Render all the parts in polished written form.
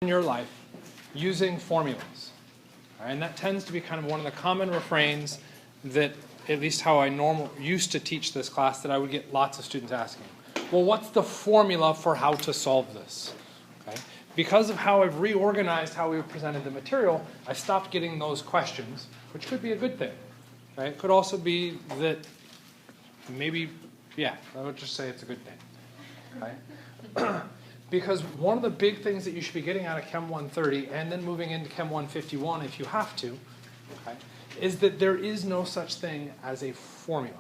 in your life using formulas. And that tends to be kind of one of the common refrains that, at least how I used to teach this class, that I would get lots of students asking. Well, what's the formula for how to solve this? Okay? Because of how I've reorganized how we've presented the material, I stopped getting those questions, which could be a good thing. Okay? It could also be that maybe, yeah, I would just say it's a good thing. Okay? Because one of the big things that you should be getting out of Chem 130 and then moving into Chem 151 if you have to, okay, is that there is no such thing as a formula.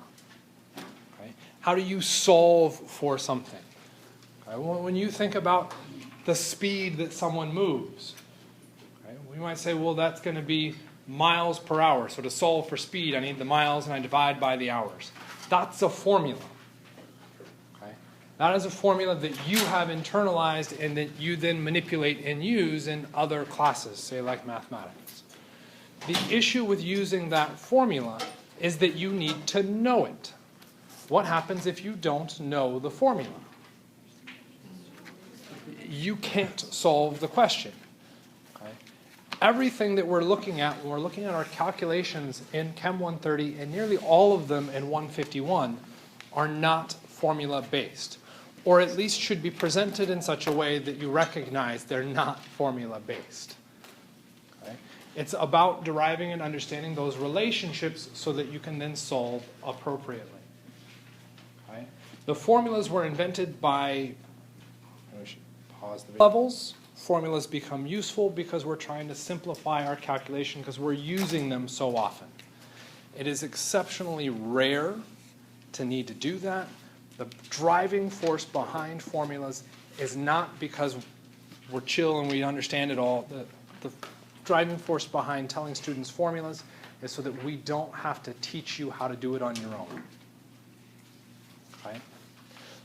Okay? How do you solve for something? Okay? When you think about the speed that someone moves, okay, we might say, well, that's going to be miles per hour. So to solve for speed, I need the miles and I divide by the hours. That's a formula. That is a formula that you have internalized and that you then manipulate and use in other classes, say like mathematics. The issue with using that formula is that you need to know it. What happens if you don't know the formula? You can't solve the question. Okay? Everything that we're looking at when we're looking at our calculations in Chem 130, and nearly all of them in 151, are not formula-based. Or at least should be presented in such a way that you recognize they're not formula-based. Okay? It's about deriving and understanding those relationships so that you can then solve appropriately. Okay? The formulas were invented by, I should pause the video. Levels. Formulas become useful because we're trying to simplify our calculation because we're using them so often. It is exceptionally rare to need to do that. The driving force behind formulas is not because we're chill and we understand it all. The driving force behind telling students formulas is so that we don't have to teach you how to do it on your own. Okay?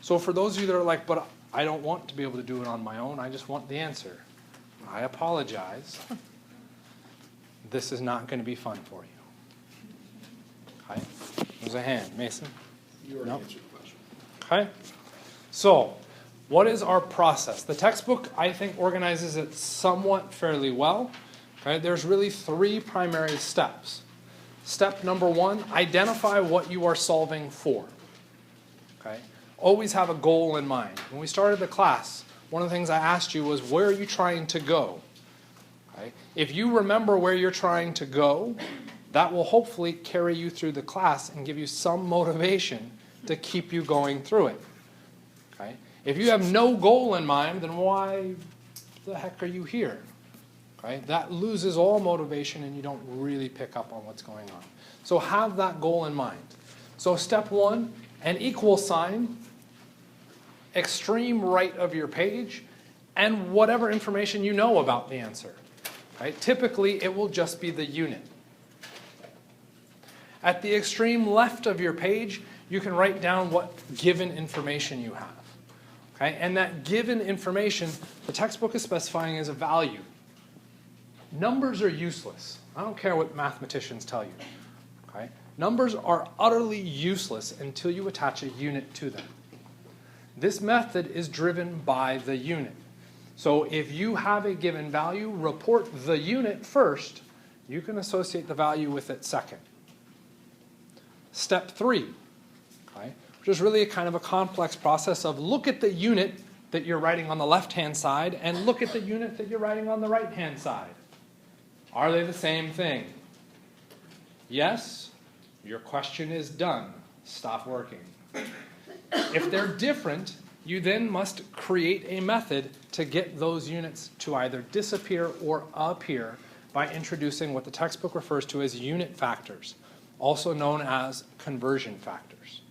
So for those of you that are like, but I don't want to be able to do it on my own, I just want the answer. I apologize. This is not going to be fun for you. Okay? There's a hand. Mason? You already answered. Okay, so what is our process? The textbook, I think, organizes it somewhat fairly well. Okay? There's really three primary steps. Step number one, identify what you are solving for. Okay? Always have a goal in mind. When we started the class, one of the things I asked you was, where are you trying to go? Okay? If you remember where you're trying to go, that will hopefully carry you through the class and give you some motivation to keep you going through it. Okay? If you have no goal in mind, then why the heck are you here? Okay? That loses all motivation and you don't really pick up on what's going on. So have that goal in mind. So step one, an equal sign, extreme right of your page, and whatever information you know about the answer. Okay? Typically, it will just be the unit. At the extreme left of your page, you can write down what given information you have. Okay? And that given information, the textbook is specifying as a value. Numbers are useless. I don't care what mathematicians tell you. Okay? Numbers are utterly useless until you attach a unit to them. This method is driven by the unit. So if you have a given value, report the unit first. You can associate the value with it second. Step three. Okay, which is really a kind of a complex process of look at the unit that you're writing on the left-hand side and look at the unit that you're writing on the right-hand side. Are they the same thing? Yes, your question is done. Stop working. If they're different, you then must create a method to get those units to either disappear or appear by introducing what the textbook refers to as unit factors, also known as conversion factors.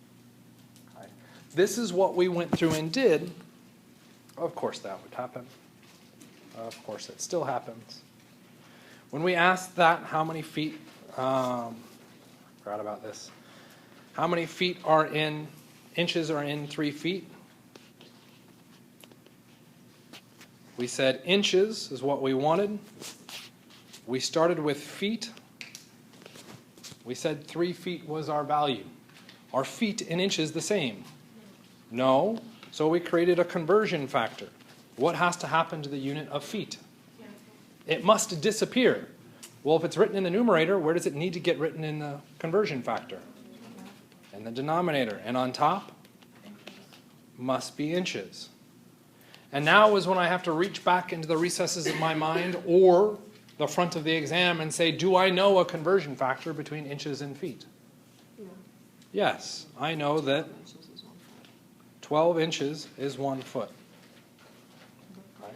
Okay. This is what we went through and did. Of course that would happen. Of course it still happens. When we asked that, how many feet, forgot about this, how many feet are in, inches are in 3 feet? We said inches is what we wanted. We started with feet. We said 3 feet was our value. Are feet in inches the same? No. So we created a conversion factor. What has to happen to the unit of feet? It must disappear. Well, if it's written in the numerator, where does it need to get written in the conversion factor? In the denominator. And on top, must be inches. And now is when I have to reach back into the recesses of my mind or the front of the exam and say, do I know a conversion factor between inches and feet? Yeah. Yes, I know that 12 inches is 1 foot. Right.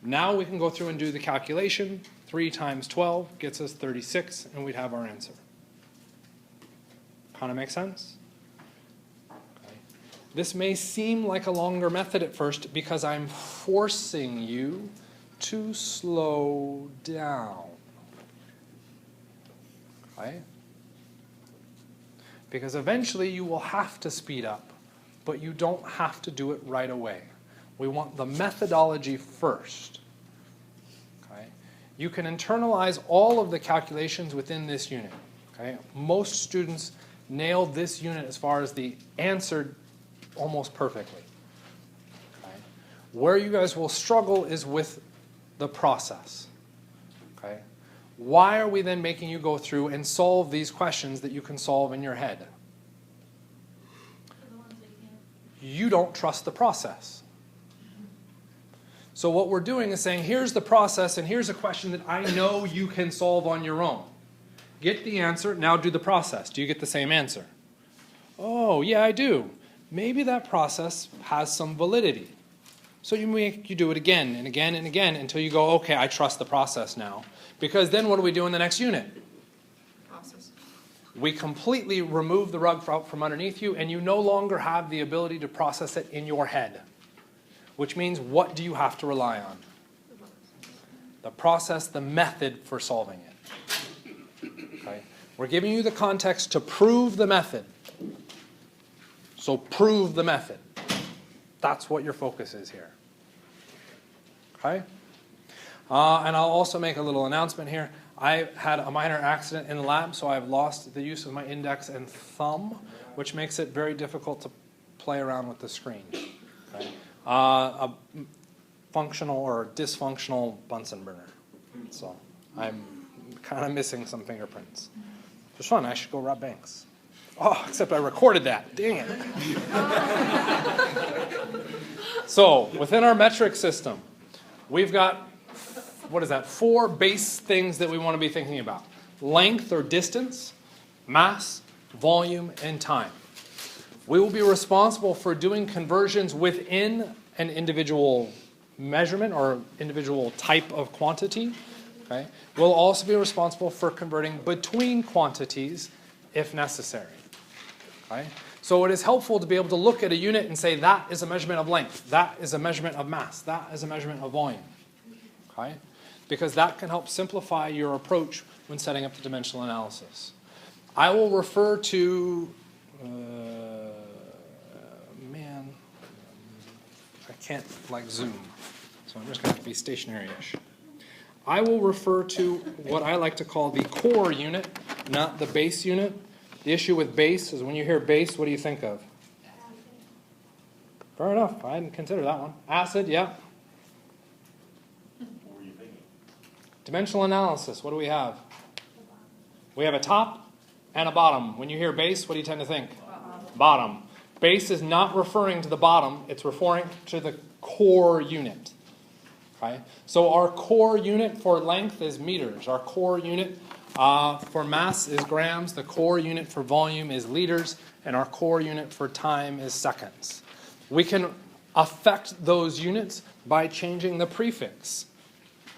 Now we can go through and do the calculation. 3 times 12 gets us 36, and we'd have our answer. Kind of make sense? Okay. This may seem like a longer method at first because I'm forcing you to slow down. Okay? Because eventually you will have to speed up, but you don't have to do it right away. We want the methodology first. Okay? You can internalize all of the calculations within this unit. Okay? Most students nailed this unit as far as the answer almost perfectly. Okay? Where you guys will struggle is with the process. Okay? Why are we then making you go through and solve these questions that you can solve in your head? You don't trust the process. So what we're doing is saying, here's the process and here's a question that I know you can solve on your own. Get the answer, now do the process. Do you get the same answer? Oh, yeah, I do. Maybe that process has some validity. So you do it again and again and again until you go, okay, I trust the process now. Because then what do we do in the next unit? Process. We completely remove the rug from underneath you, and you no longer have the ability to process it in your head. Which means, what do you have to rely on? The process, the method for solving it. Okay? We're giving you the context to prove the method. So prove the method. That's what your focus is here. Okay? And I'll also make a little announcement here. I had a minor accident in the lab, so I've lost the use of my index and thumb, which makes it very difficult to play around with the screen. Okay? A functional or dysfunctional Bunsen burner. So I'm kind of missing some fingerprints. It's fun. I should go rob banks. Oh, except I recorded that. Dang it. So within our metric system, we've got, 4 base things that we want to be thinking about. Length or distance, mass, volume, and time. We will be responsible for doing conversions within an individual measurement or individual type of quantity. Okay? We'll also be responsible for converting between quantities if necessary. Okay? So it is helpful to be able to look at a unit and say that is a measurement of length, that is a measurement of mass, that is a measurement of volume. Okay? Because that can help simplify your approach when setting up the dimensional analysis. I will refer to, I can't zoom, so I'm just going to have to be stationary-ish. I will refer to what I like to call the core unit, not the base unit. The issue with base is when you hear base, what do you think of? Fair enough, I didn't consider that one. Acid, yeah. What were you thinking? Dimensional analysis, what do we have? We have a top and a bottom. When you hear base, what do you tend to think? Bottom. Base is not referring to the bottom, it's referring to the core unit. Okay? So our core unit for length is meters. Our core unit for mass is grams. The core unit for volume is liters. And our core unit for time is seconds. We can affect those units by changing the prefix.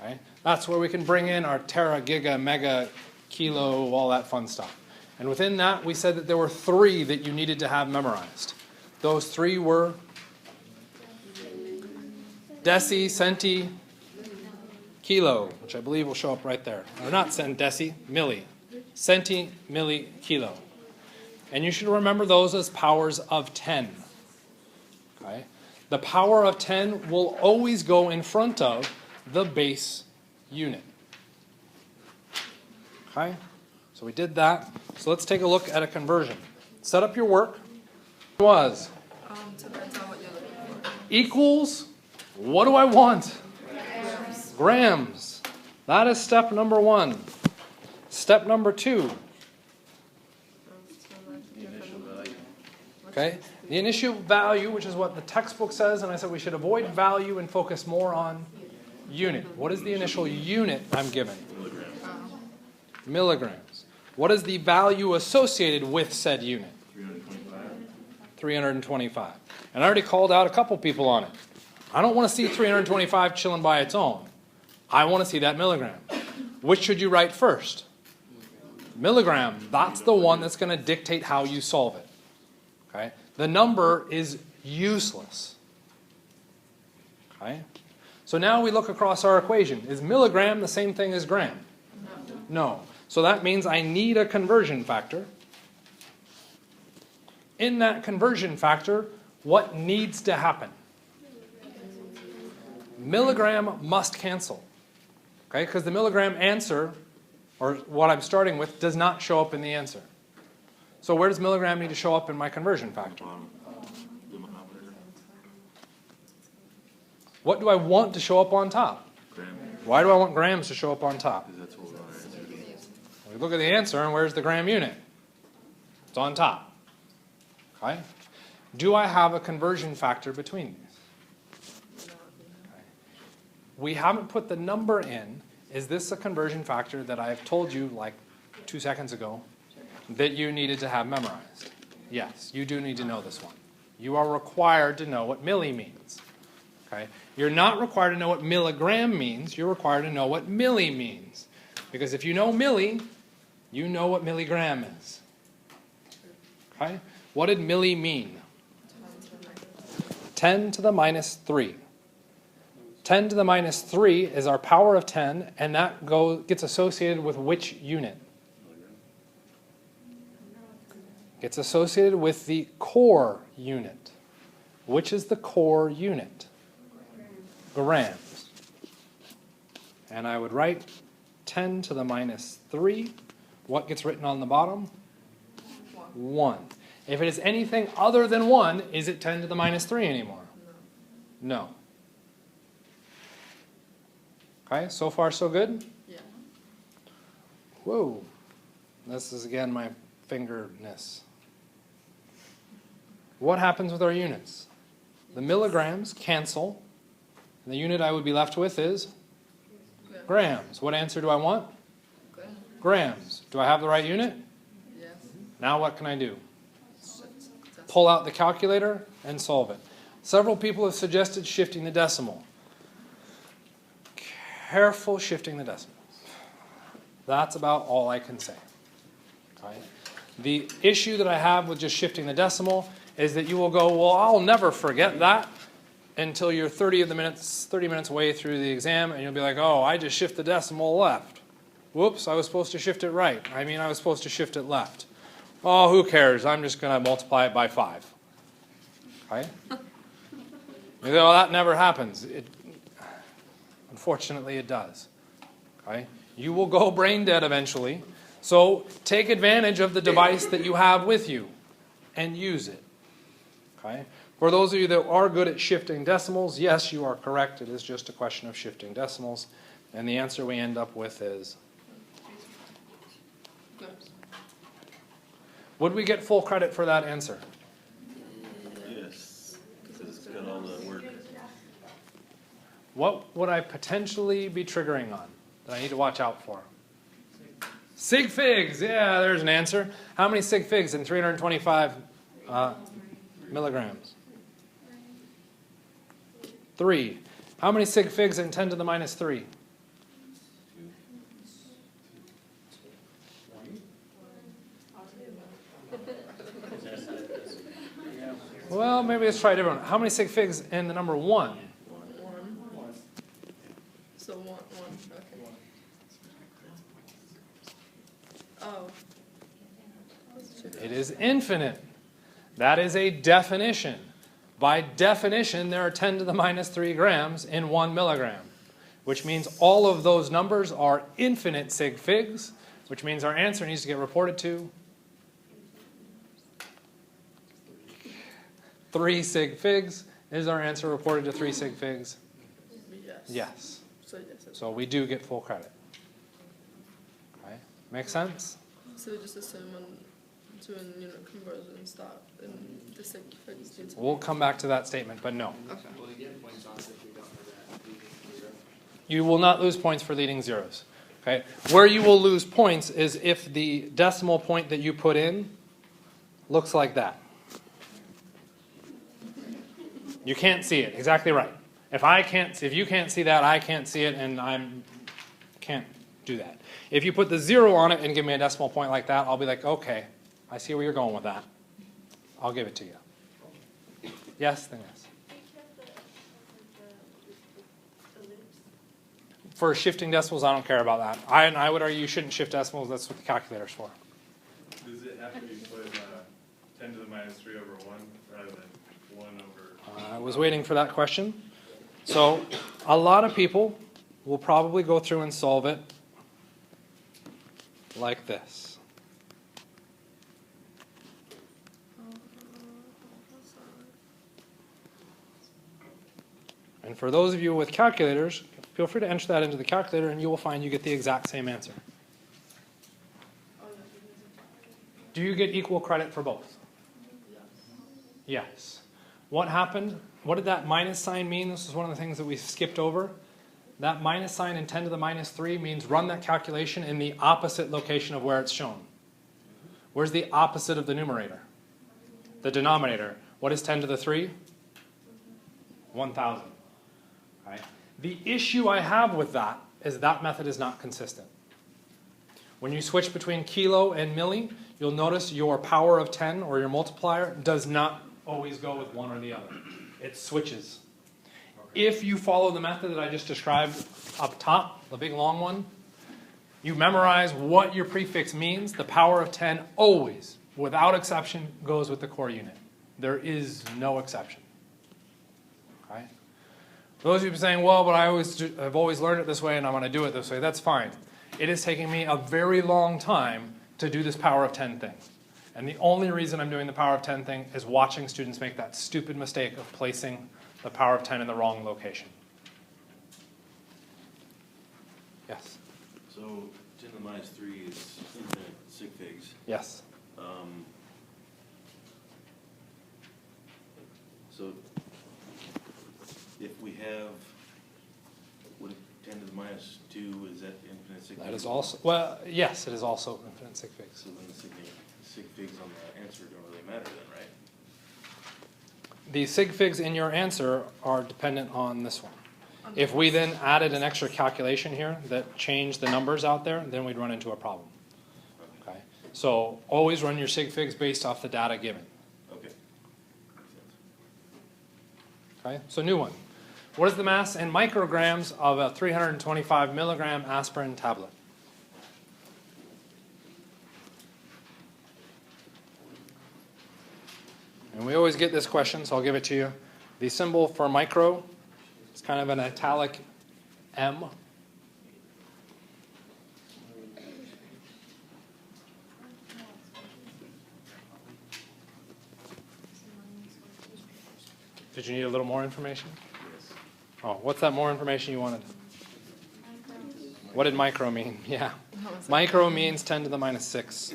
Okay? That's where we can bring in our tera, giga, mega, kilo, all that fun stuff. And within that, we said that there were 3 that you needed to have memorized. Those 3 were deci, centi, kilo, which I believe will show up right there. Or not deci, milli. Centi, milli, kilo. And you should remember those as powers of 10. Okay? The power of 10 will always go in front of the base unit. Okay? So we did that. So let's take a look at a conversion. Set up your work. Was Depends on what you're looking for. equals, what do I want? grams. That is step number 1. Step number 2. Okay, the initial value, which is what the textbook says, and I said we should avoid value and focus more on unit. What is the initial unit I'm given? Milligrams. What is the value associated with said unit? 325. And I already called out a couple people on it. I don't want to see 325 chilling by its own. I want to see that milligram. Which should you write first? Milligram. That's the one that's going to dictate how you solve it. Okay? The number is useless. Okay? So now we look across our equation. Is milligram the same thing as gram? No. So that means I need a conversion factor. In that conversion factor, what needs to happen? Milligram must cancel. Okay? Because the milligram answer, or what I'm starting with, does not show up in the answer. So where does milligram need to show up in my conversion factor? What do I want to show up on top? Why do I want grams to show up on top? We look at the answer, and where's the gram unit? It's on top. Okay? Do I have a conversion factor between these? Okay. We haven't put the number in. Is this a conversion factor that I have told you like 2 seconds ago that you needed to have memorized? Yes, you do need to know this one. You are required to know what milli means. Okay? You're not required to know what milligram means. You're required to know what milli means. Because if you know milli, you know what milligram is. Okay? What did milli mean? 10 to the minus 3. 10 to the minus 3 is our power of 10, and that gets associated with which unit? It's associated with the core unit. Which is the core unit? Grams. And I would write 10 to the minus 3. What gets written on the bottom? 1. If it is anything other than 1, is it 10 to the minus 3 anymore? No. Okay, so far so good? Yeah. Whoa. This is again my fingerness. What happens with our units? The milligrams cancel. And the unit I would be left with is grams. What answer do I want? Grams. Do I have the right unit? Yes. Now what can I do? Pull out the calculator and solve it. Several people have suggested shifting the decimal. Careful shifting the decimal. That's about all I can say. Okay? The issue that I have with just shifting the decimal is that you will go, well, I'll never forget that until you're 30 minutes away through the exam, and you'll be like, oh, I just shift the decimal left. Whoops, I was supposed to shift it right. I was supposed to shift it left. Oh, who cares? I'm just going to multiply it by 5. Okay? You go, well, that never happens. Unfortunately, it does. Okay? You will go brain dead eventually. So take advantage of the device that you have with you and use it. Okay? For those of you that are good at shifting decimals, yes, you are correct. It is just a question of shifting decimals. And the answer we end up with is? Would we get full credit for that answer? Yes, because it's got all the work. What would I potentially be triggering on that I need to watch out for? Sig figs. Yeah, there's an answer. How many sig figs in 325 milligrams? 3. How many sig figs in 10 to the minus 3? Well, maybe let's try a different one. How many sig figs in the number 1? 1. So 1, okay. Oh. It is infinite. That is a definition. By definition, there are 10 to the minus 3 grams in 1 milligram, which means all of those numbers are infinite sig figs, which means our answer needs to get reported to 3 sig figs. Is our answer reported to 3 sig figs? Yes. Yes. So yes. So we do get full credit. Okay, make sense? So just assume on doing conversion start and the sig figs need to We'll come back to that statement, but no. Okay. Well, you get points on it if you don't know that leading zero. You will not lose points for leading zeros. Okay? Where you will lose points is if the decimal point that you put in looks like that. You can't see it. Exactly right. If you can't see that, I can't see it, and I can't do that. If you put the 0 on it and give me a decimal point like that, I'll be like, okay, I see where you're going with that. I'll give it to you. Yes, then yes. For shifting decimals, I don't care about that. I would argue you shouldn't shift decimals. That's what the calculator's for. Does it have to be put 10 to the minus 3 over 1 rather than 1 over? I was waiting for that question. So a lot of people will probably go through and solve it like this. And for those of you with calculators, feel free to enter that into the calculator and you will find you get the exact same answer. Do you get equal credit for both? Yes. What happened? What did that minus sign mean? This is one of the things that we skipped over. That minus sign in 10 to the minus 3 means run that calculation in the opposite location of where it's shown. Where's the opposite of the numerator? The denominator. What is 10 to the 3? 1,000. Right? The issue I have with that is that method is not consistent. When you switch between kilo and milli, you'll notice your power of 10 or your multiplier does not always go with one or the other. It switches. If you follow the method that I just described up top, the big long one, you memorize what your prefix means. The power of 10 always, without exception, goes with the core unit. There is no exception. Okay? Those of you saying, well, but I've always learned it this way and I'm going to do it this way, that's fine. It is taking me a very long time to do this power of 10 thing. And the only reason I'm doing the power of 10 thing is watching students make that stupid mistake of placing the power of 10 in the wrong location. Yes? So 10 to the minus 3 is infinite sig figs. Yes. So if we have, what, 10 to the minus 2, is that infinite sig figs? That is also, well, yes, it is also infinite sig figs. So then the sig figs on the answer don't really matter then, right? The sig figs in your answer are dependent on this one. If we then added an extra calculation here that changed the numbers out there, then we'd run into a problem. Okay? So always run your sig figs based off the data given. Okay. Makes sense. Okay? So new one. What is the mass in micrograms of a 325 milligram aspirin tablet? And we always get this question, so I'll give it to you. The symbol for micro is kind of an italic M. Did you need a little more information? Yes. Oh, what's that more information you wanted? What did micro mean? Yeah. Micro means 10 to the minus 6.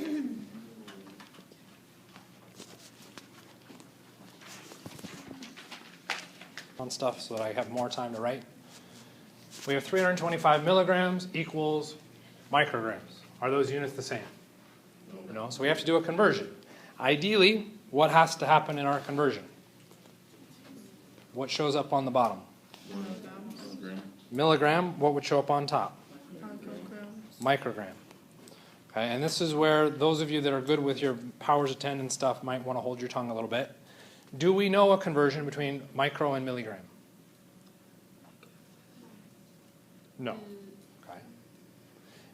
On stuff so that I have more time to write. We have 325 milligrams equals micrograms. Are those units the same? No. So we have to do a conversion. Ideally, what has to happen in our conversion? What shows up on the bottom? Milligram. What would show up on top? Microgram. Okay, and this is where those of you that are good with your powers of 10 and stuff might want to hold your tongue a little bit. Do we know a conversion between micro and milligram? No. Okay.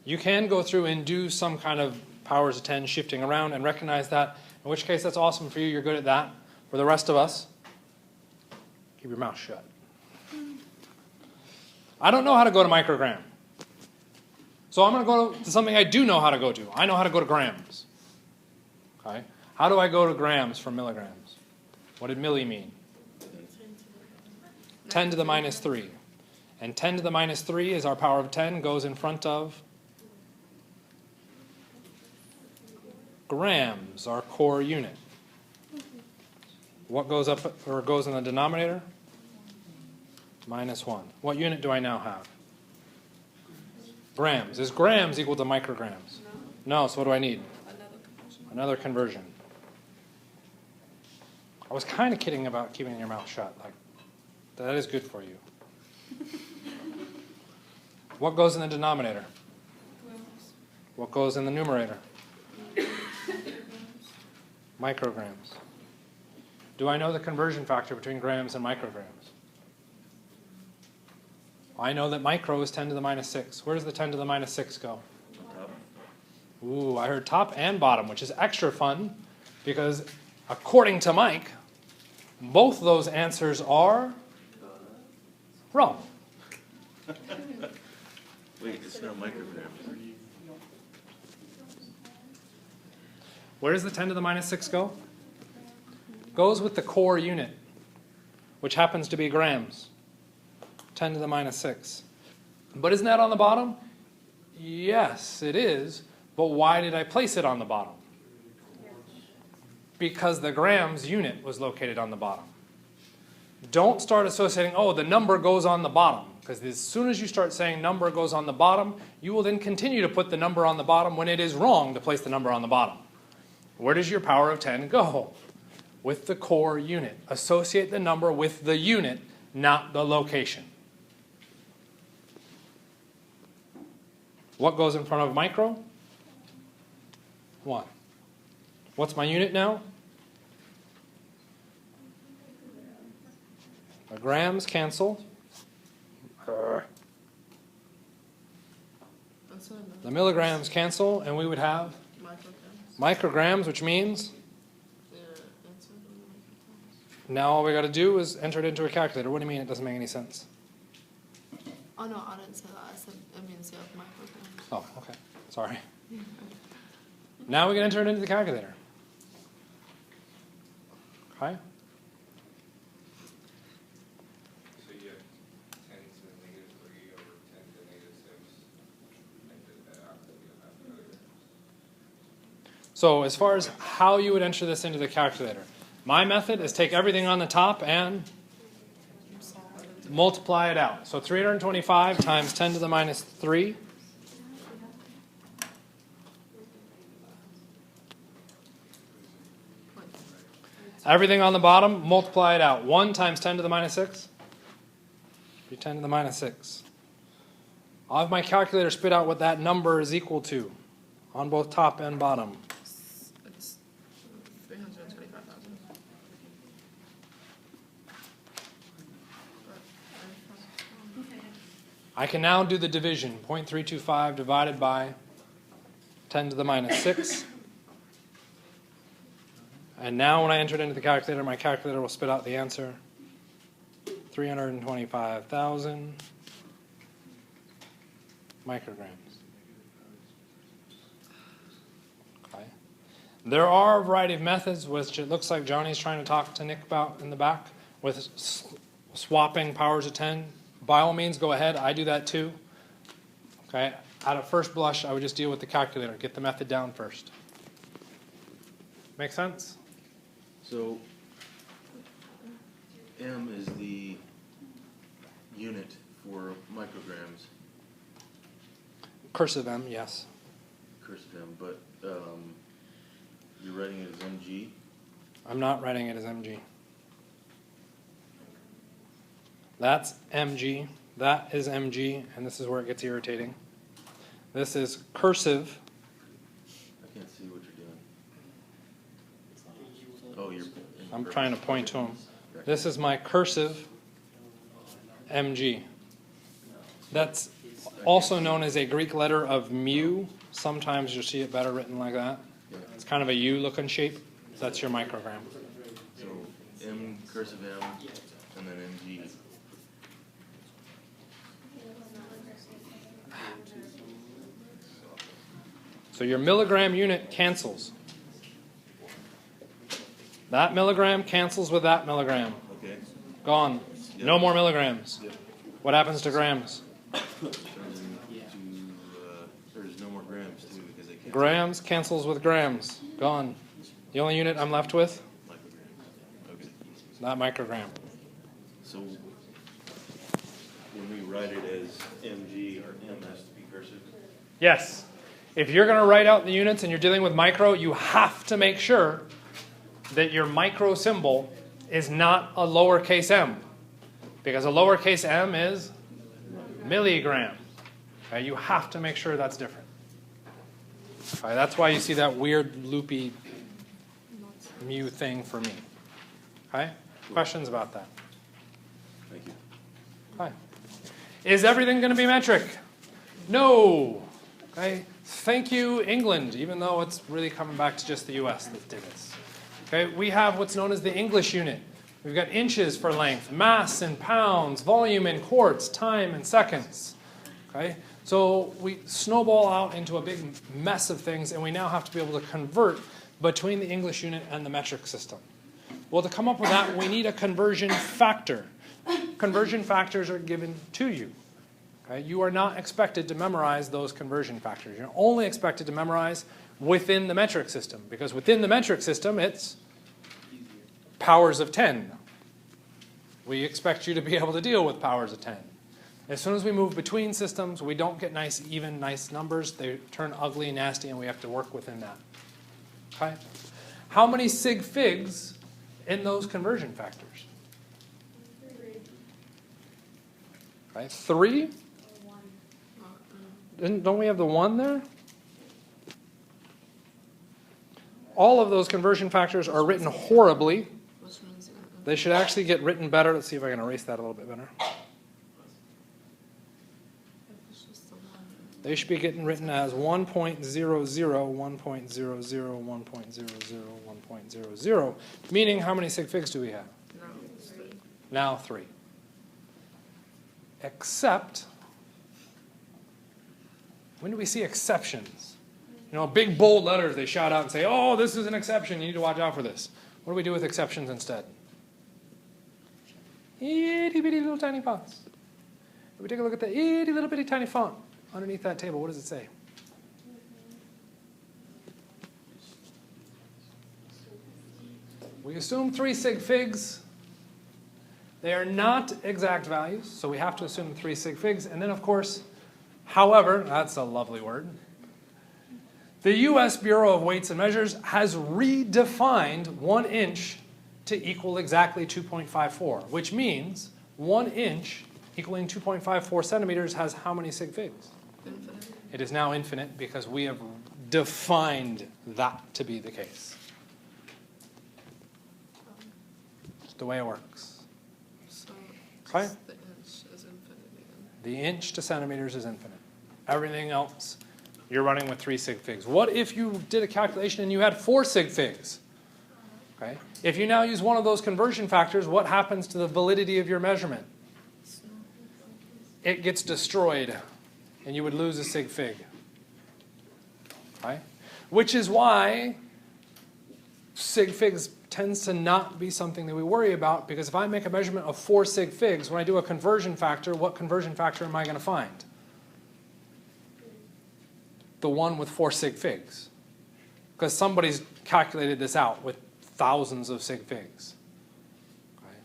You can go through and do some kind of powers of 10 shifting around and recognize that, in which case that's awesome for you, you're good at that. For the rest of us, keep your mouth shut. I don't know how to go to microgram. So I'm going to go to something I do know how to go to. I know how to go to grams. Okay? How do I go to grams from milligrams? What did milli mean? 10 to the minus 3. And 10 to the minus 3 is our power of 10, goes in front of grams, our core unit. What goes up or goes in the denominator? Minus 1. What unit do I now have? Grams. Is grams equal to micrograms? No, so what do I need? Another conversion. I was kind of kidding about keeping your mouth shut. Like, that is good for you. What goes in the denominator? What goes in the numerator? Micrograms. Do I know the conversion factor between grams and micrograms? I know that micro is 10 to the minus 6. Where does the 10 to the minus 6 go? Top. Ooh, I heard top and bottom, which is extra fun because according to Mike, both those answers are wrong. Wait, it's not micrograms. Where does the 10 to the minus 6 go? Goes with the core unit, which happens to be grams. 10 to the minus 6. But isn't that on the bottom? Yes, it is. But why did I place it on the bottom? Because the grams unit was located on the bottom. Don't start associating, oh, the number goes on the bottom. Because as soon as you start saying number goes on the bottom, you will then continue to put the number on the bottom when it is wrong to place the number on the bottom. Where does your power of 10 go? With the core unit. Associate the number with the unit, not the location. What goes in front of micro? 1. What's my unit now? The grams cancel. The milligrams cancel, and we would have micrograms, which means now all we got to do is enter it into a calculator. What do you mean it doesn't make any sense? Oh no, I didn't say that. I said it means you have micrograms. Oh, okay. Sorry. Now we can enter it into the calculator. Okay? So you have 10 to the negative 3 over 10 to the negative 6. And did that out, you'll have milligrams. So as far as how you would enter this into the calculator, my method is take everything on the top and multiply it out. So 325 times 10 to the minus 3. Everything on the bottom, multiply it out. 1 times 10 to the minus 6. Be 10 to the minus 6. I'll have my calculator spit out what that number is equal to on both top and bottom. It's 325,000. I can now do the division. 0.325 divided by 10 to the minus 6. And now when I enter it into the calculator, my calculator will spit out the answer. 325,000 micrograms. Okay. There are a variety of methods, which it looks like Johnny's trying to talk to Nick about in the back, with swapping powers of 10. By all means, go ahead. I do that too. Okay. At a first blush, I would just deal with the calculator. Get the method down first. Make sense? So, M is the unit for micrograms, Cursive M, yes. cursive M, but you're writing it as mg. I'm not writing it as mg. That's mg. That is mg, and this is where it gets irritating. This is cursive. I can't see what you're doing. Oh, you're. I'm trying to point to him. This is my cursive mg. That's also known as a Greek letter of mu. Sometimes you'll see it better written like that. It's kind of a U looking shape. That's your microgram. So M, cursive M, and then mg. So your milligram unit cancels. That milligram cancels with that milligram. Okay. Gone. No more milligrams. Yep. What happens to grams? There's no more grams too because they can't. Grams cancels with grams. Gone. The only unit I'm left with, Micrograms. Okay. not microgram. So when we write it as mg or m has to be cursive. Yes. If you're going to write out the units and you're dealing with micro, you have to make sure that your micro symbol is not a lowercase m. Because a lowercase m is milligram. Okay, you have to make sure that's different. Okay, that's why you see that weird loopy mu thing for me. Okay? Questions about that? Thank you. Hi. Is everything going to be metric? No. Okay. Thank you, England, even though it's really coming back to just the US that did this. Okay. We have what's known as the English unit. We've got inches for length, mass in pounds, volume in quarts, time in seconds. Okay. So we snowball out into a big mess of things, and we now have to be able to convert between the English unit and the metric system. Well, to come up with that, we need a conversion factor. Conversion factors are given to you. Okay? You are not expected to memorize those conversion factors. You're only expected to memorize within the metric system, because within the metric system, it's powers of 10. We expect you to be able to deal with powers of 10. As soon as we move between systems, we don't get nice, even, nice numbers. They turn ugly, nasty, and we have to work within that. Okay? How many sig figs in those conversion factors? 3. Okay, 3? Don't we have the 1 there? All of those conversion factors are written horribly. They should actually get written better. Let's see if I can erase that a little bit better. They should be getting written as 1.00, 1.00, 1.00, 1.00, meaning how many sig figs do we have? Now 3. Except, when do we see exceptions? You know, big bold letters they shout out and say, oh, this is an exception, you need to watch out for this. What do we do with exceptions instead? Itty bitty little tiny fonts. If we take a look at the itty little bitty tiny font underneath that table, what does it say? We assume 3 sig figs. They are not exact values, so we have to assume 3 sig figs. And then, of course, however, that's a lovely word. The U.S. Bureau of Weights and Measures has redefined 1 inch to equal exactly 2.54, which means 1 inch equaling 2.54 centimeters has how many sig figs? Infinite. It is now infinite because we have defined that to be the case. It's the way it works. So Okay? the inch is infinite again. The inch to centimeters is infinite. Everything else, you're running with 3 sig figs. What if you did a calculation and you had 4 sig figs? Okay. If you now use one of those conversion factors, what happens to the validity of your measurement? It gets destroyed, and you would lose a sig fig. Okay? Which is why sig figs tends to not be something that we worry about, because if I make a measurement of 4 sig figs, when I do a conversion factor, what conversion factor am I going to find? The one with 4 sig figs. Because somebody's calculated this out with thousands of sig figs. Okay?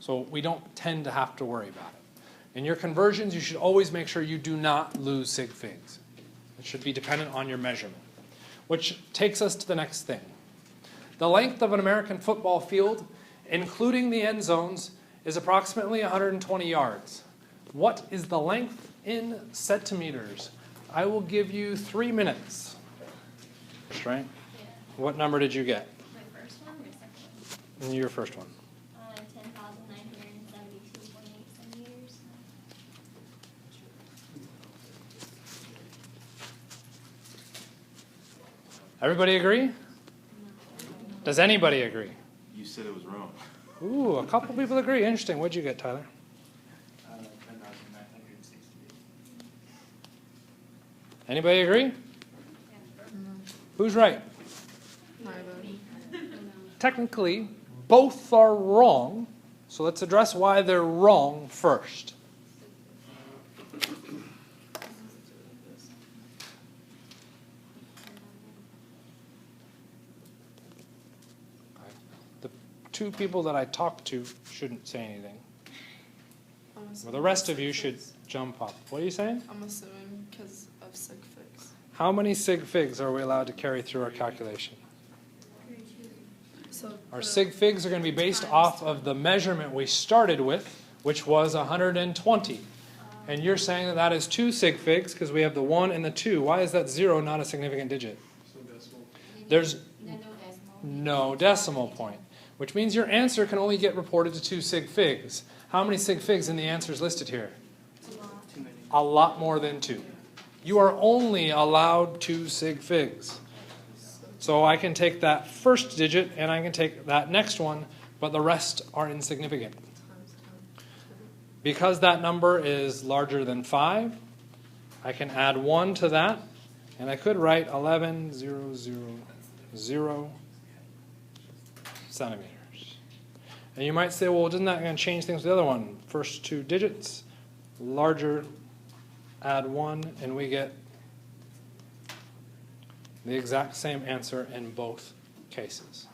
So we don't tend to have to worry about it. In your conversions, you should always make sure you do not lose sig figs. It should be dependent on your measurement. Which takes us to the next thing. The length of an American football field, including the end zones, is approximately 120 yards. What is the length in centimeters? I will give you 3 minutes. Right? Yeah. What number did you get? My first one or second one? Your first one. 10,972.8 centimeters. Everybody agree? Does anybody agree? You said it was wrong. Ooh, a couple people agree. Interesting. What'd you get, Tyler? 10,968. Anybody agree? Who's right? Neither. Technically, both are wrong, So let's address why they're wrong first. The two people that I talked to shouldn't say anything. Well, the rest of you should jump up. What are you saying? I'm assuming because of sig figs. How many sig figs are we allowed to carry through our calculation? So Our the- sig figs are going to be based off of the measurement we started with, which was 120. And you're saying that that is 2 sig figs because we have the 1 and the 2. Why is that 0 not a significant digit? There's no decimal point, which means your answer can only get reported to 2 sig figs. How many sig figs in the answers listed here? A lot more than 2. You are only allowed 2 sig figs. So I can take that first digit and I can take that next one, but the rest are insignificant. Because that number is larger than 5, I can add 1 to that, and I could write 11,000 centimeters. And you might say, well, isn't that going to change things with the other one? First 2 digits, larger, add 1, and we get the exact same answer in both cases.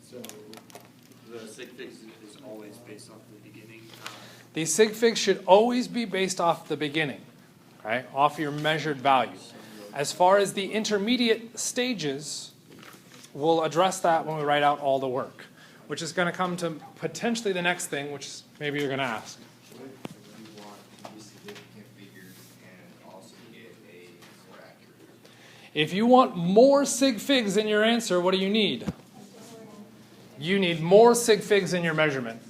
So the sig figs is always based off the beginning. The sig figs should always be based off the beginning, right? Off your measured value. As far as the intermediate stages, we'll address that when we write out all the work, which is going to come to potentially the next thing, which maybe you're going to ask. What if you want to use significant figures and also get a more accurate? If you want more sig figs in your answer, what do you need? You need more sig figs in your measurement.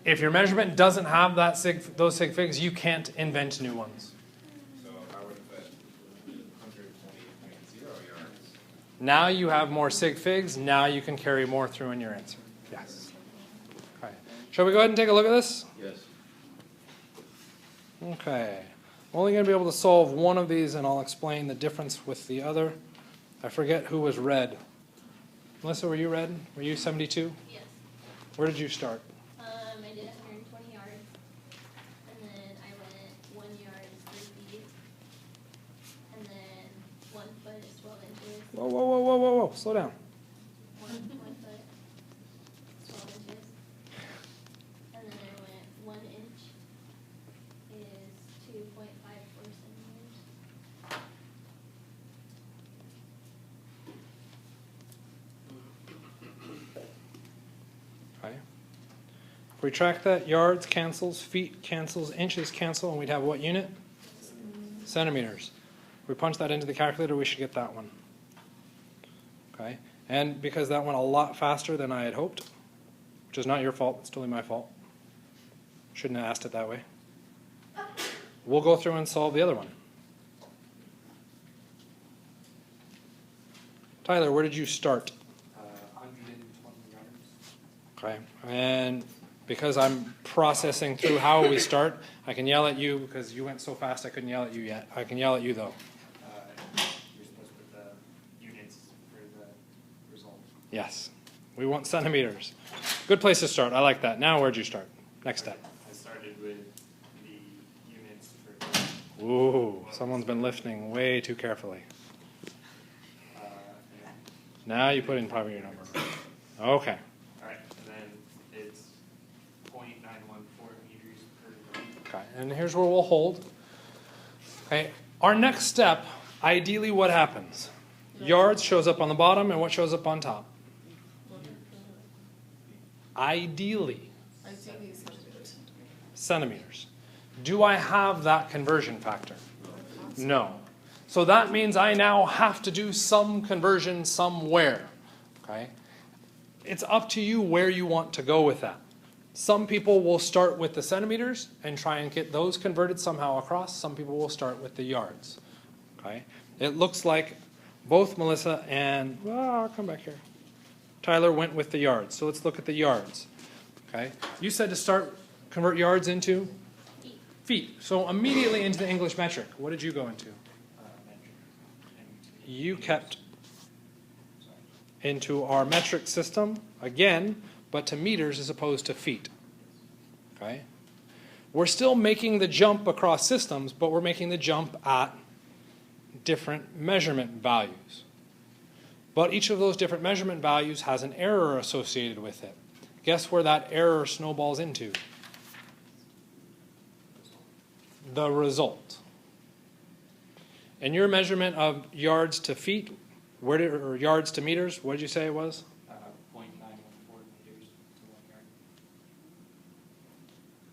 If your measurement doesn't have those sig figs, you can't invent new ones. So if I would put 120.0 yards, Now you have more sig figs. Now you can carry more through in your answer. Yes. Okay. Shall we go ahead and take a look at this? Yes. Okay. I'm only going to be able to solve one of these, and I'll explain the difference with the other. I forget who was red. Melissa, were you red? Were you 72? Yes. Where did you start? I did 120 yards, and then I went 1 yard is 3 feet, and then 1 foot is 12 inches. Whoa, whoa, whoa, whoa, whoa, whoa. Slow down. 1 foot, 12 inches, and then I went 1 inch is 2.54 centimeters. Okay. If we track that, yards cancels, feet cancels, inches cancel, and we'd have what unit? Centimeters. If we punch that into the calculator, we should get that one. Okay. And because that went a lot faster than I had hoped, which is not your fault, it's totally my fault. Shouldn't have asked it that way. We'll go through and solve the other one. Tyler, where did you start? 120 yards. Okay, and because I'm processing through how we start, I can yell at you because you went so fast I couldn't yell at you yet. I can yell at you though. You're supposed to put the units for the result. Yes, we want centimeters. Good place to start. I like that. Now where'd you start? Next step. I started with the units for Ooh, someone's been lifting way too carefully. and Now you put in probably your number. Okay. all right, and then it's 0.914 meters per gram. Okay, and here's where we'll hold. Okay, our next step, ideally what happens? Yards shows up on the bottom, and what shows up on top? Ideally, I think he's centimeters. centimeters. Do I have that conversion factor? No. So that means I now have to do some conversion somewhere. Okay? It's up to you where you want to go with that. Some people will start with the centimeters and try and get those converted somehow across. Some people will start with the yards. Okay? It looks like both Melissa and, well, I'll come back here. Tyler went with the yards. So let's look at the yards. Okay? You said to convert yards into Feet. feet. So immediately into the English metric. What did you go into? Metric. You kept into our metric system, again, but to meters as opposed to feet. Okay? We're still making the jump across systems, but we're making the jump at different measurement values. But each of those different measurement values has an error associated with it. Guess where that error snowballs into? The result. In your measurement of yards to feet, or yards to meters, what did you say it was?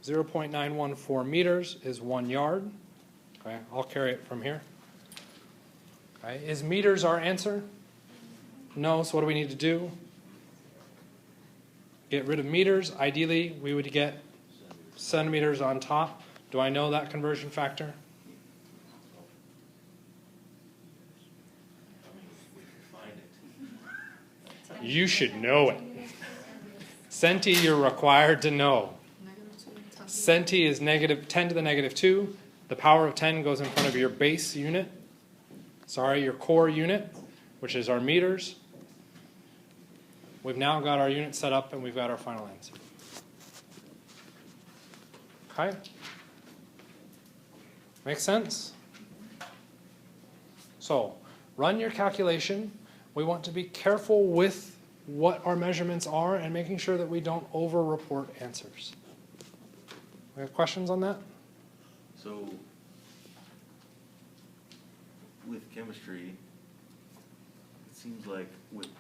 0.914 meters to 1 yard. 0.914 meters is 1 yard. Okay, I'll carry it from here. Okay, is meters our answer? No, so what do we need to do? Get rid of meters. Ideally, we would get centimeters on top. Do I know that conversion factor? You should know it. Centi, you're required to know. Centi is negative 10 to the negative 2. The power of 10 goes in front of your base unit. Sorry, your core unit, which is our meters. We've now got our unit set up and we've got our final answer. Okay? Make sense? So, run your calculation. We want to be careful with what our measurements are and making sure that we don't over-report answers. We have questions on that? So, with chemistry, it seems like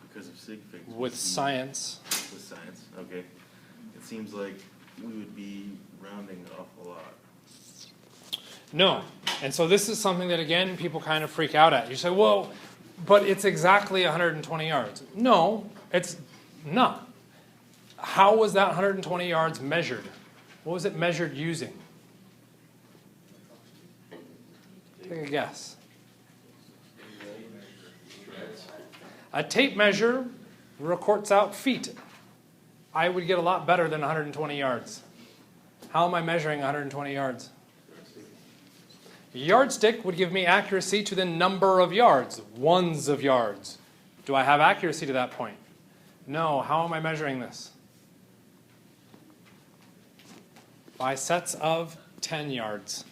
because of sig figs. With science. With science, okay. It seems like we would be rounding off a lot. No. And so this is something that, again, people kind of freak out at. You say, well, but it's exactly 120 yards. No, it's not. How was that 120 yards measured? What was it measured using? Take a guess. A tape measure records out feet. I would get a lot better than 120 yards. How am I measuring 120 yards? A yardstick would give me accuracy to the number of yards, ones of yards. Do I have accuracy to that point? No. How am I measuring this? By sets of 10 yards.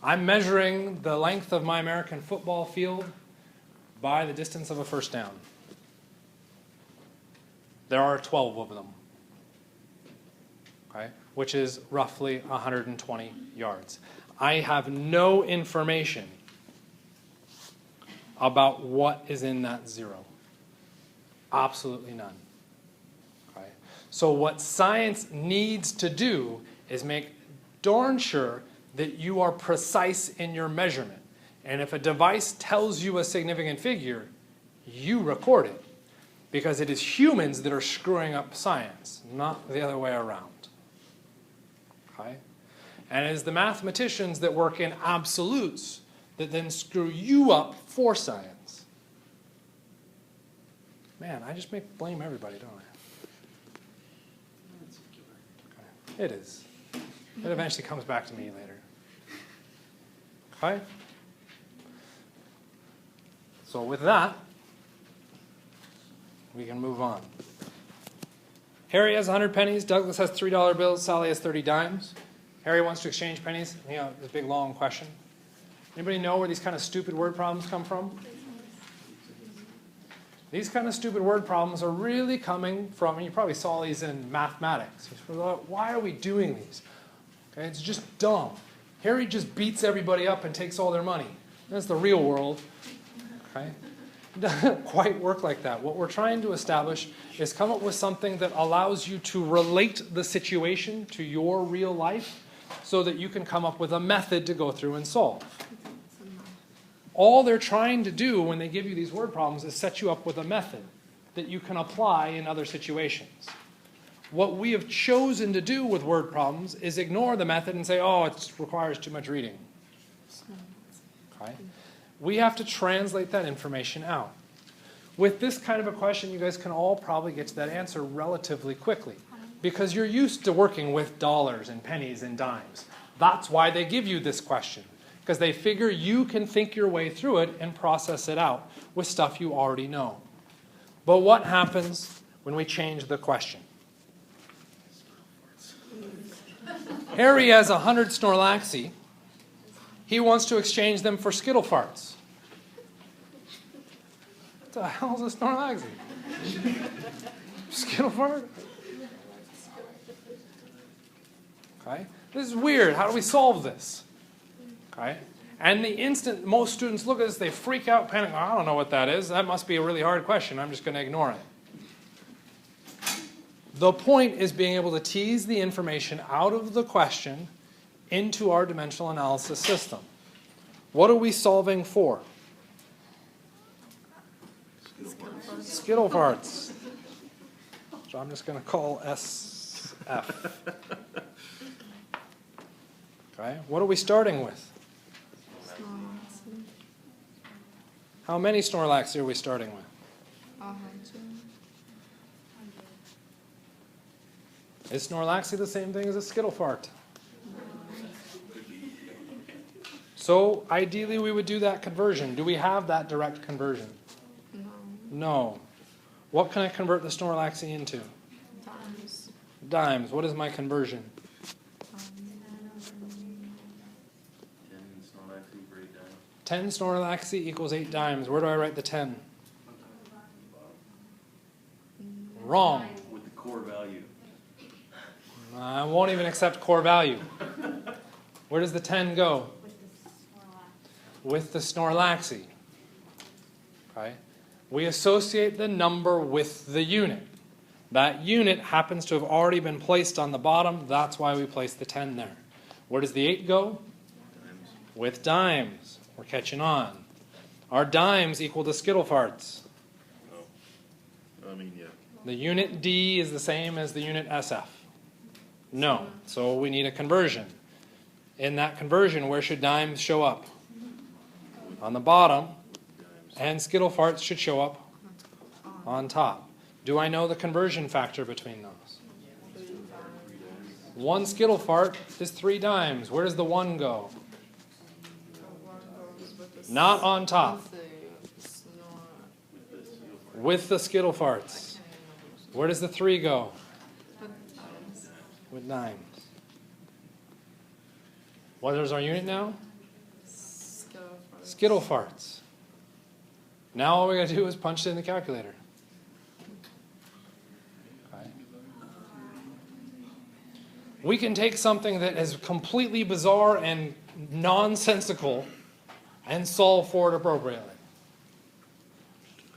I'm measuring the length of my American football field by the distance of a first down. There are 12 of them, okay, which is roughly 120 yards. I have no information about what is in that zero. Absolutely none. Okay? So what science needs to do is make darn sure that you are precise in your measurement. And if a device tells you a significant figure, you record it. Because it is humans that are screwing up science, not the other way around. Okay? And it is the mathematicians that work in absolutes that then screw you up for science. Man, I just blame everybody, don't I? Okay. It is. It eventually comes back to me later. Okay? So with that, we can move on. Harry has 100 pennies. Douglas has $3 bills. Sally has 30 dimes. Harry wants to exchange pennies. You know, this big, long question. Anybody know where these kind of stupid word problems come from? These kind of stupid word problems are really coming from, and you probably saw these in mathematics. Why are we doing these? Okay, it's just dumb. Harry just beats everybody up and takes all their money. That's the real world. Okay? It doesn't quite work like that. What we're trying to establish is come up with something that allows you to relate the situation to your real life so that you can come up with a method to go through and solve. All they're trying to do when they give you these word problems is set you up with a method that you can apply in other situations. What we have chosen to do with word problems is ignore the method and say, oh, it requires too much reading. Okay? We have to translate that information out. With this kind of a question, you guys can all probably get to that answer relatively quickly because you're used to working with dollars and pennies and dimes. That's why they give you this question, because they figure you can think your way through it and process it out with stuff you already know. But what happens when we change the question? Harry has 100 Snorlaxi. He wants to exchange them for Skittle farts. What the hell is a Snorlaxi? Skittle fart? Okay. This is weird. How do we solve this? Okay. And the instant most students look at this, they freak out, panic. Oh, I don't know what that is. That must be a really hard question. I'm just going to ignore it. The point is being able to tease the information out of the question into our dimensional analysis system. What are we solving for? Skittle farts. So I'm just going to call SF. Okay. What are we starting with? How many Snorlaxi are we starting with? 100. Is Snorlaxi the same thing as a Skittle fart? So ideally we would do that conversion. Do we have that direct conversion? No. No. What can I convert the Snorlaxi into? Times. Dimes. What is my conversion? 10 Snorlaxi equals 8 dimes. Where do I write the 10? Wrong. With the core value. I won't even accept core value. Where does the 10 go? With the Snorlaxi. Okay. We associate the number with the unit. That unit happens to have already been placed on the bottom. That's why we place the 10 there. Where does the 8 go? Dimes. With dimes. We're catching on. Our dimes equal to Skittle farts. Oh. I mean, yeah. The unit D is the same as the unit SF. No. So we need a conversion. In that conversion, where should dimes show up? On the bottom. Dimes. And Skittle farts should show up on top. Do I know the conversion factor between those? 1 Skittle fart is 3 dimes. Where does the 1 go? Not on top. With the Skittle farts. Where does the 3 go? With dimes. What is our unit now? Skittle farts. Now all we got to do is punch it in the calculator. Okay. We can take something that is completely bizarre and nonsensical and solve for it appropriately.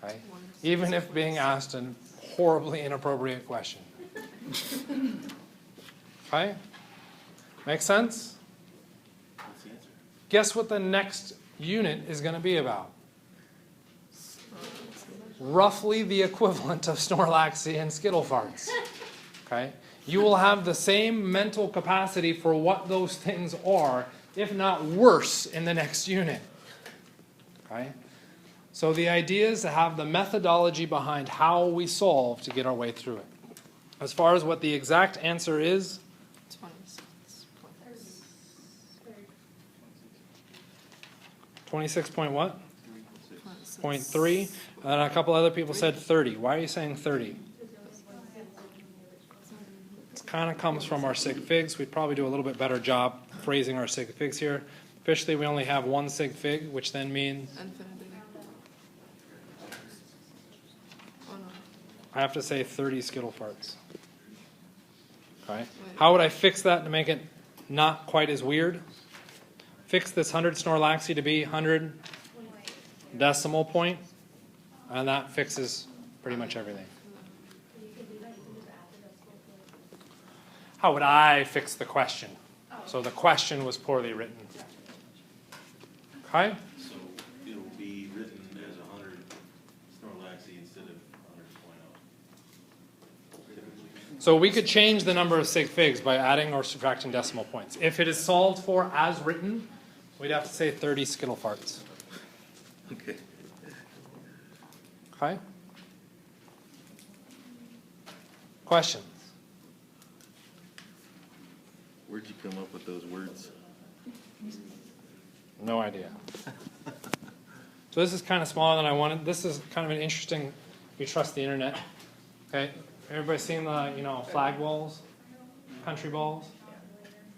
Okay? Even if being asked a horribly inappropriate question. Okay? Make sense? What's the answer? Guess what the next unit is going to be about? Roughly the equivalent of Snorlaxi and Skittle farts. Okay? You will have the same mental capacity for what those things are, if not worse, in the next unit. Okay? So the idea is to have the methodology behind how we solve to get our way through it. As far as what the exact answer is, 26 point what? 0.3. And a couple other people said 30. Why are you saying 30? It kind of comes from our sig figs. We'd probably do a little bit better job phrasing our sig figs here. Officially, we only have 1 sig fig, which then means Infinity. Oh no. I have to say 30 Skittle farts. Okay. How would I fix that to make it not quite as weird? Fix this 100 Snorlaxi to be 100 decimal point, and that fixes pretty much everything. How would I fix the question? So the question was poorly written. Okay? So it'll be written as 100 Snorlaxi instead of 100.0. So we could change the number of sig figs by adding or subtracting decimal points. If it is solved for as written, we'd have to say 30 Skittle farts. Okay. Okay? Questions? Where'd you come up with those words? No idea. So this is kind of smaller than I wanted. This is kind of an interesting, we trust the internet. Okay? Everybody seen the, flag balls? Country balls?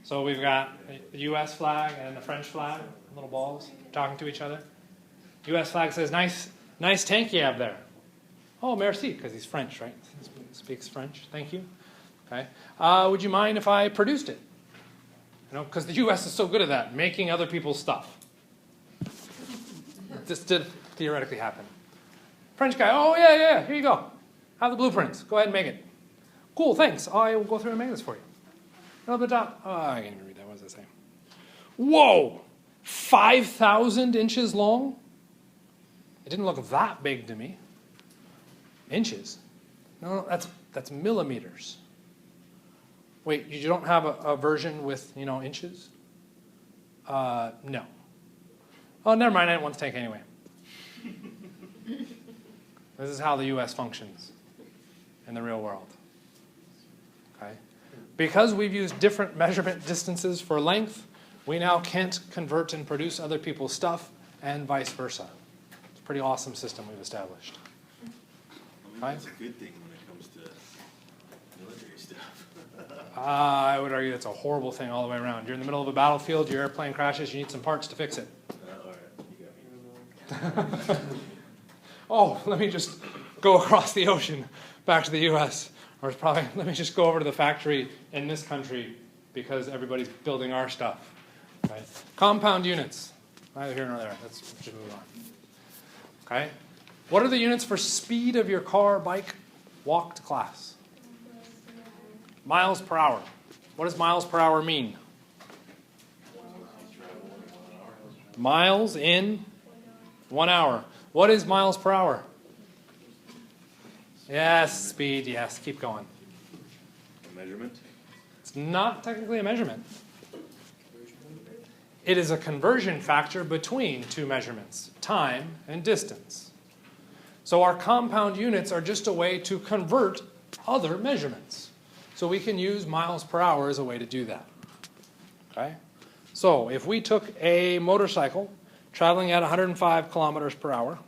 So we've got the US flag and the French flag, little balls, talking to each other. US flag says, nice tank you have there. Oh, merci, because he's French, right? He speaks French. Thank you. Okay. Would you mind if I produced it? You know, because the US is so good at that, making other people's stuff. This did theoretically happen. French guy, oh yeah, here you go. Have the blueprints. Go ahead and make it. Cool, thanks. I will go through and make this for you. Up the top. Oh, I can't even read that. What does that say? Whoa! 5,000 inches long? It didn't look that big to me. Inches? No, that's millimeters. Wait, you don't have a version with, inches? No. Oh, never mind. I didn't want the tank anyway. This is how the U.S. functions in the real world. Okay? Because we've used different measurement distances for length, we now can't convert and produce other people's stuff, and vice versa. It's a pretty awesome system we've established. Well, maybe that's a good thing when it comes to military stuff. I would argue that's a horrible thing all the way around. You're in the middle of a battlefield, your airplane crashes, you need some parts to fix it. All right, you got me. Oh, let me just go across the ocean back to the U.S. Or it's probably, let me just go over to the factory in this country because everybody's building our stuff. Right? Compound units. Neither here nor there. Let's just move on. Okay. What are the units for speed of your car, bike, walk to class? Miles per hour. What does miles per hour mean? Miles in 1 hour. What is miles per hour? Yes, speed, yes. Keep going. A measurement? It's not technically a measurement. It is a conversion factor between two measurements, time and distance. So our compound units are just a way to convert other measurements. So we can use miles per hour as a way to do that. Okay? So if we took a motorcycle traveling at 105 kilometers per hour,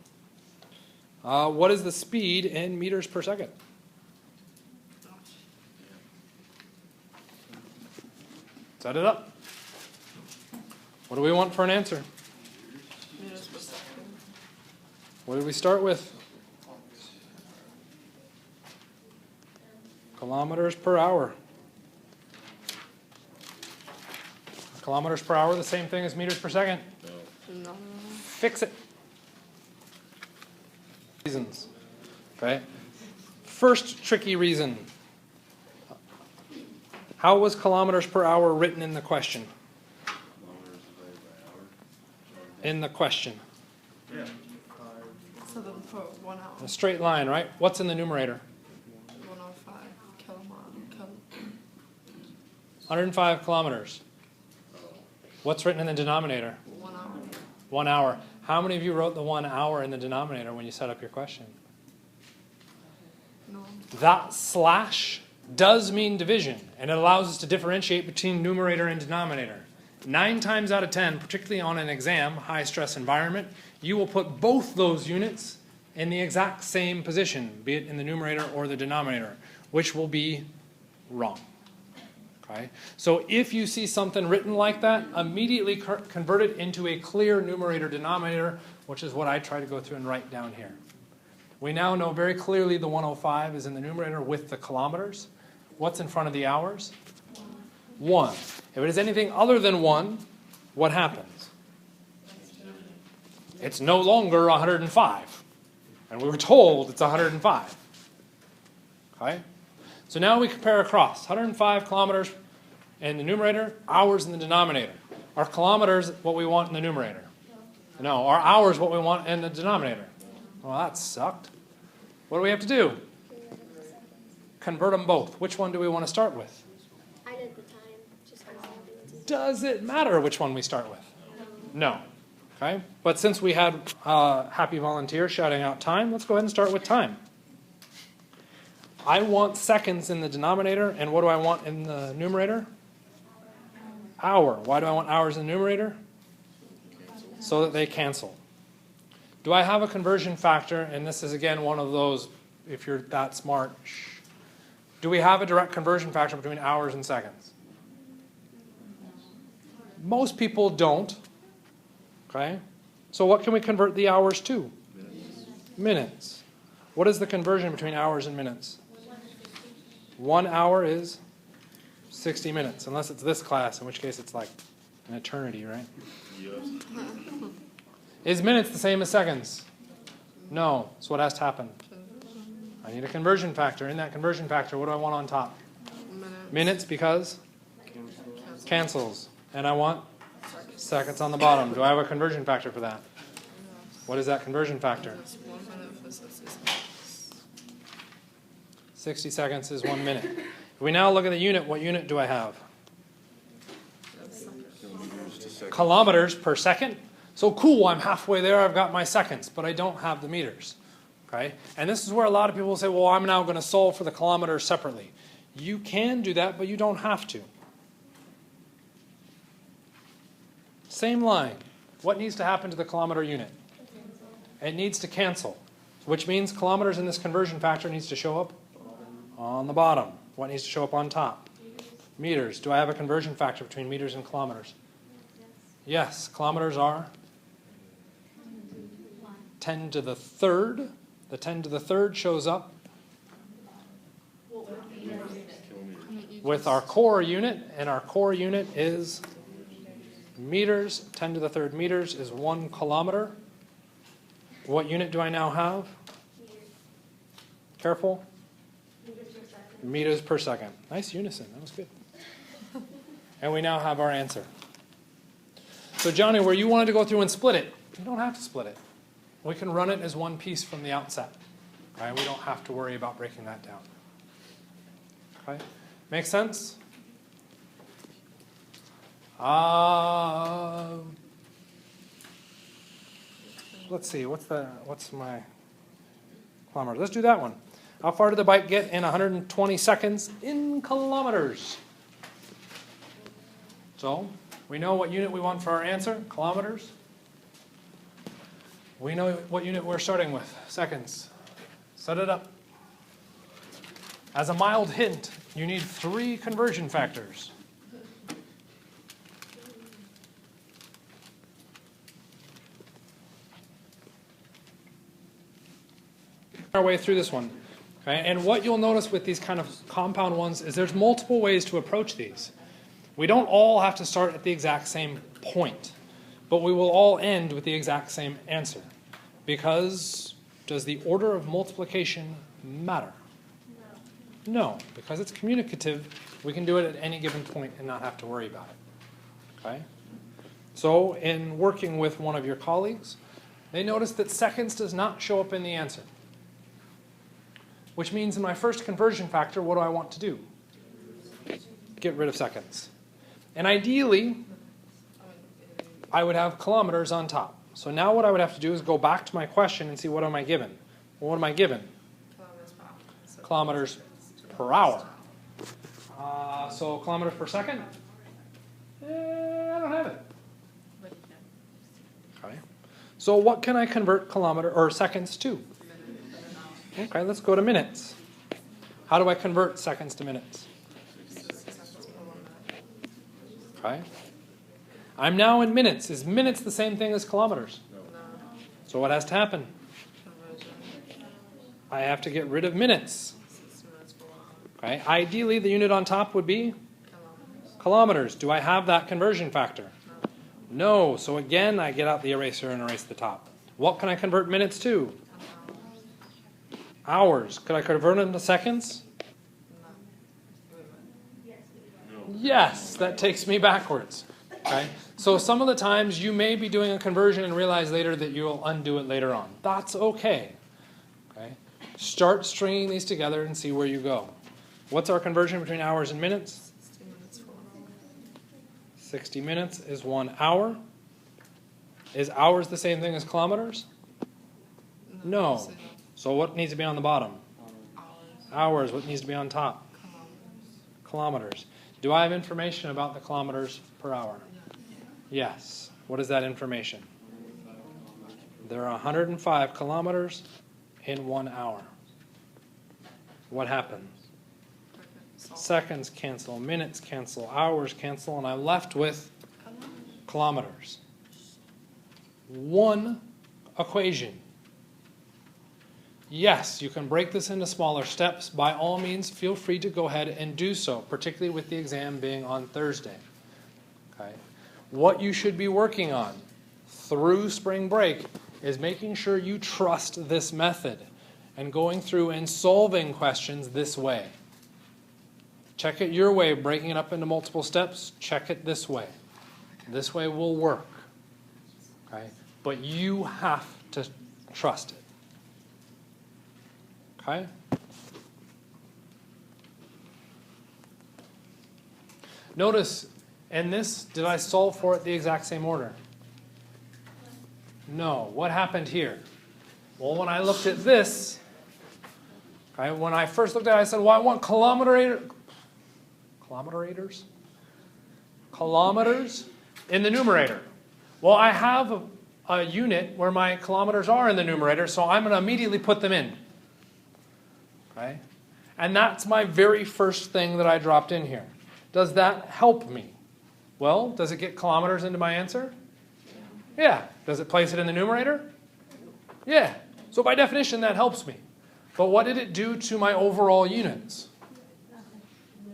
what is the speed in meters per second? Set it up. What do we want for an answer? Meters per second. What did we start with? Kilometers per hour. Kilometers per hour, the same thing as meters per second. No. Fix it. Reasons. Okay. First tricky reason. How was kilometers per hour written in the question? Kilometers divided by hour? In the question. Yeah. So then for 1 hour, A straight line, right? What's in the numerator? 105 kilometers. 105 kilometers. What's written in the denominator? 1 hour. 1 hour. How many of you wrote the 1 hour in the denominator when you set up your question? No. That slash does mean division, and it allows us to differentiate between numerator and denominator. 9 times out of 10, particularly on an exam, high-stress environment, you will put both those units in the exact same position, be it in the numerator or the denominator, which will be wrong. Okay? So if you see something written like that, immediately convert it into a clear numerator-denominator, which is what I try to go through and write down here. We now know very clearly the 105 is in the numerator with the kilometers. What's in front of the hours? 1. If it is anything other than 1, what happens? It's no longer 105. And we were told it's 105. Okay? So now we compare across. 105 kilometers in the numerator, hours in the denominator. Are kilometers what we want in the numerator? No. Are hours what we want in the denominator? Well, that sucked. What do we have to do? Convert them both. Which one do we want to start with? I did the time, just because I did it. Does it matter which one we start with? No. Okay? But since we had happy volunteer shouting out time, let's go ahead and start with time. I want seconds in the denominator, and what do I want in the numerator? Hour. Why do I want hours in the numerator? So that they cancel. Do I have a conversion factor? And this is, again, one of those, if you're that smart. Do we have a direct conversion factor between hours and seconds? Most people don't. Okay? So what can we convert the hours to? Minutes. What is the conversion between hours and minutes? 1 hour is 60 minutes, unless it's this class, in which case it's like an eternity, right? Yes. Is minutes the same as seconds? No. So what has to happen? I need a conversion factor. In that conversion factor, what do I want on top? Minutes because? Cancels. And I want seconds on the bottom. Do I have a conversion factor for that? What is that conversion factor? 60 seconds is 1 minute. If we now look at the unit, what unit do I have? Kilometers per second. So cool, I'm halfway there, I've got my seconds, but I don't have the meters. Okay? And this is where a lot of people will say, well, I'm now going to solve for the kilometers separately. You can do that, but you don't have to. Same line. What needs to happen to the kilometer unit? It needs to cancel, which means kilometers in this conversion factor needs to show up on the bottom. What needs to show up on top? Meters. Do I have a conversion factor between meters and kilometers? Yes. Kilometers are 10 to the third. The 10 to the third shows up with our core unit, and our core unit is meters. 10 to the third meters is 1 kilometer. What unit do I now have? Careful. Meters per second. Nice unison. That was good. And we now have our answer. So Johnny, where you wanted to go through and split it, you don't have to split it. We can run it as one piece from the outset. Right? We don't have to worry about breaking that down. Okay? Make sense? Let's see, what's my kilometers? Let's do that one. How far did the bike get in 120 seconds in kilometers? So, we know what unit we want for our answer, kilometers. We know what unit we're starting with, seconds. Set it up. As a mild hint, you need 3 conversion factors. Our way through this one. Okay? And what you'll notice with these kind of compound ones is there's multiple ways to approach these. We don't all have to start at the exact same point, but we will all end with the exact same answer. Because does the order of multiplication matter? No, because it's communicative, we can do it at any given point and not have to worry about it. Okay? So in working with one of your colleagues, they noticed that seconds does not show up in the answer. Which means in my first conversion factor, what do I want to do? Get rid of seconds. And ideally, I would have kilometers on top. So now what I would have to do is go back to my question and see what am I given? Well, what am I given? Kilometers per hour. So kilometers per second? I don't have it. Okay. So what can I convert kilometer or seconds to? Okay, let's go to minutes. How do I convert seconds to minutes? Okay. I'm now in minutes. Is minutes the same thing as kilometers? So what has to happen? I have to get rid of minutes. Okay. Ideally, the unit on top would be kilometers. Do I have that conversion factor? No. So again, I get out the eraser and erase the top. What can I convert minutes to? Hours. Could I convert them to seconds? Yes, that takes me backwards. Okay? So some of the times you may be doing a conversion and realize later that you'll undo it later on. That's okay. Okay? Start stringing these together and see where you go. What's our conversion between hours and minutes? 60 minutes is 1 hour. Is hours the same thing as kilometers? No. So what needs to be on the bottom? Hours. What needs to be on top? Kilometers. Do I have information about the kilometers per hour? Yes. What is that information? There are 105 kilometers in 1 hour. What happens? Seconds cancel, minutes cancel, hours cancel, and I'm left with kilometers. One equation. Yes, you can break this into smaller steps. By all means, feel free to go ahead and do so, particularly with the exam being on Thursday. Okay? What you should be working on through spring break is making sure you trust this method and going through and solving questions this way. Check it your way, breaking it up into multiple steps. Check it this way. This way will work. Okay? But you have to trust it. Okay? Notice, in this, did I solve for it the exact same order? No. What happened here? Well, when I looked at this, okay, when I first looked at it, I said, well, I want kilometers in the numerator. Well, I have a unit where my kilometers are in the numerator, so I'm going to immediately put them in. Okay? And that's my very first thing that I dropped in here. Does that help me? Well, does it get kilometers into my answer? Yeah. Does it place it in the numerator? Yeah. So by definition, that helps me. But what did it do to my overall units?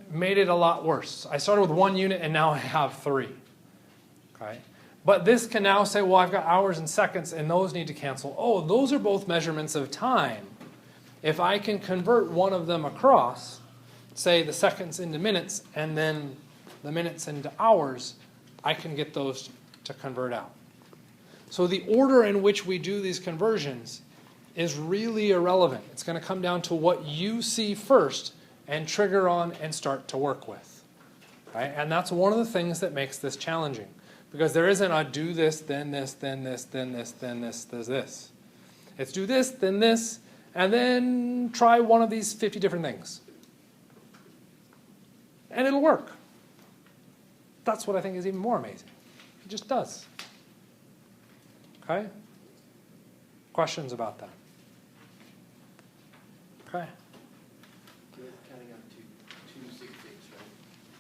Made it a lot worse. I started with 1 unit and now I have 3. Okay? But this can now say, well, I've got hours and seconds and those need to cancel. Oh, those are both measurements of time. If I can convert one of them across, say the seconds into minutes and then the minutes into hours, I can get those to convert out. So the order in which we do these conversions is really irrelevant. It's going to come down to what you see first and trigger on and start to work with. Right? And that's one of the things that makes this challenging. Because there isn't a do this, then this, then this, then this, then this, there's this. It's do this, and then try one of these 50 different things. And it'll work. That's what I think is even more amazing. It just does. Okay? Questions about that? Okay. Counting up to 2 sig figs,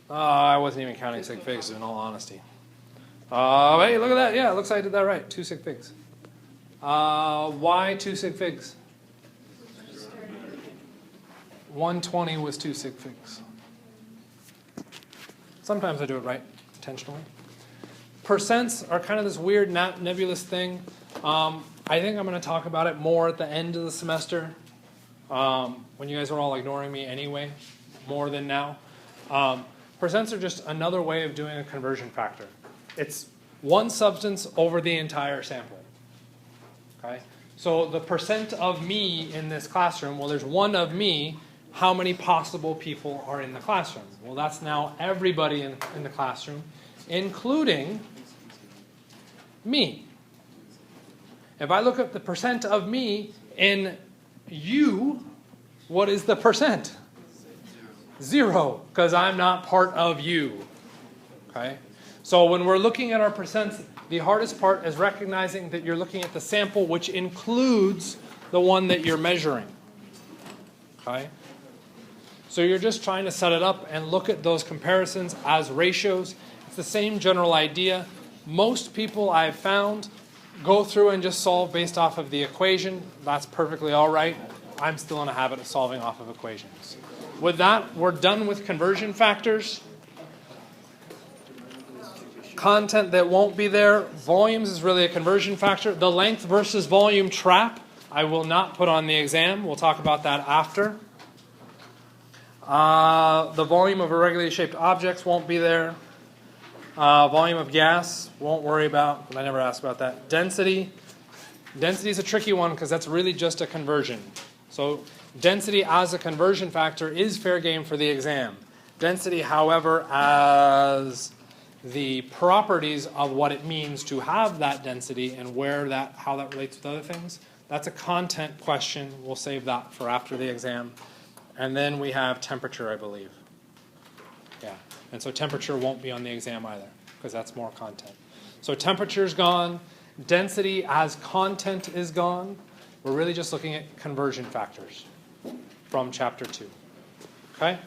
right? I wasn't even counting sig figs in all honesty. Hey, look at that. Yeah, it looks like I did that right. 2 sig figs. Why 2 sig figs? 120 was 2 sig figs. Sometimes I do it right, intentionally. Percents are kind of this weird nebulous thing. I think I'm going to talk about it more at the end of the semester, when you guys are all ignoring me anyway, more than now. Percents are just another way of doing a conversion factor. It's one substance over the entire sample. Okay? So the percent of me in this classroom, well, there's 1 of me. How many possible people are in the classroom? Well, that's now everybody in the classroom, including me. If I look at the percent of me in you, what is the percent? 0, because I'm not part of you. Okay? So when we're looking at our percents, the hardest part is recognizing that you're looking at the sample, which includes the one that you're measuring. Okay? So you're just trying to set it up and look at those comparisons as ratios. It's the same general idea. Most people I've found go through and just solve based off of the equation. That's perfectly all right. I'm still in a habit of solving off of equations. With that, we're done with conversion factors. Content that won't be there. Volumes is really a conversion factor. The length versus volume trap, I will not put on the exam. We'll talk about that after. The volume of irregularly shaped objects won't be there. Volume of gas, won't worry about, but I never asked about that. Density. Density is a tricky one because that's really just a conversion. So density as a conversion factor is fair game for the exam. Density, however, as the properties of what it means to have that density and how that relates with other things, that's a content question. We'll save that for after the exam. And then we have temperature, I believe. Yeah. And so temperature won't be on the exam either, because that's more content. So temperature's gone. Density as content is gone. We're really just looking at conversion factors from chapter 2. Okay?